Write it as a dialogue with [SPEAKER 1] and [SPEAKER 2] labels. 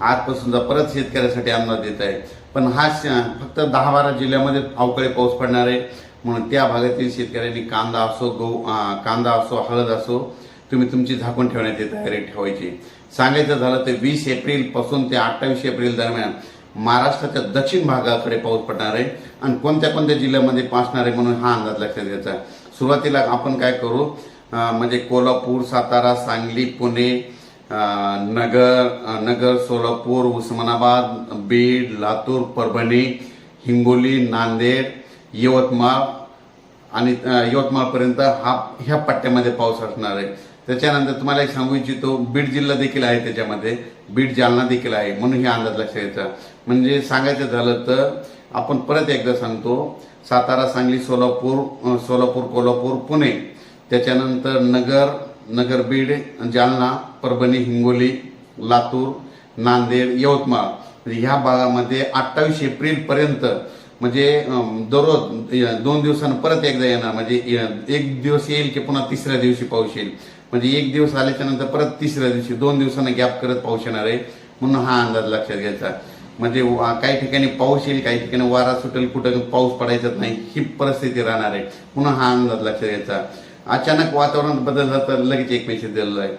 [SPEAKER 1] आजपासूनचा परत शेतकऱ्यासाठी अंदाज देत आहे। पण हा फक्त 10-12 जिल्ह्यामध्ये अवकाळी पाऊस पडणार आहे, म्हणून त्या भागातील शेतकऱ्यांनी कांदा असो, कांदा असो, हळद असो, तुम्ही तुमची झाकून ठेवण्याची तयारी ठेवायची। सांगायचं झालं तर 20 एप्रिल पासून ते 28 एप्रिल दरम्यान महाराष्ट्राच्या दक्षिण भागाकडे पाऊस पडणार आहे आणि कोणत्या कोणत्या जिल्ह्यामध्ये पासणार आहे म्हणून हा अंदाज लक्षात घ्यायचा। सुरुवातीला आपण काय करू, म्हणजे कोल्हापूर, सातारा, सांगली, पुणे, नगर, सोलापूर, उस्मानाबाद, बीड, लातूर, परभणी, हिंगोली, नांदेड, यवतमाळ आणि यवतमाळपर्यंत ह्या पट्ट्यामध्ये पाऊस असणार आहे। त्याच्यानंतर तुम्हाला एक सांगू इच्छितो, बीड जिल्हा देखील आहे, त्याच्यामध्ये बीड, जालना देखील आहे, म्हणून हे अंदाज लक्षात घ्यायचा। म्हणजे सांगायचं झालं तर आपण परत एकदा सांगतो, सातारा, सांगली, सोलापूर, कोल्हापूर, पुणे, त्याच्यानंतर नगर, बीड, जालना, परभणी, हिंगोली, लातूर, नांदेड, यवतमाळ, ह्या भागामध्ये 28 एप्रिल पर्यंत म्हणजे दररोज 2 दिवसांना परत एकदा येणार। म्हणजे एक दिवस येईल की पुन्हा तिसऱ्या दिवशी पाऊस येईल, म्हणजे एक दिवस आल्याच्या नंतर परत तिसऱ्या दिवशी 2 दिवसांना गॅप करत पाऊस येणार आहे, म्हणून हा अंदाज लक्षात घ्यायचा। म्हणजे काही ठिकाणी पाऊस येईल, काही ठिकाणी वारा सुटेल, कुठं पाऊस पडायचाच नाही, ही परिस्थिती राहणार आहे, म्हणून हा अंदाज लक्षात घ्यायचा। अचानक वातावरणात बदल झाला तर लगेच एक मेसेज दिलेला आहे।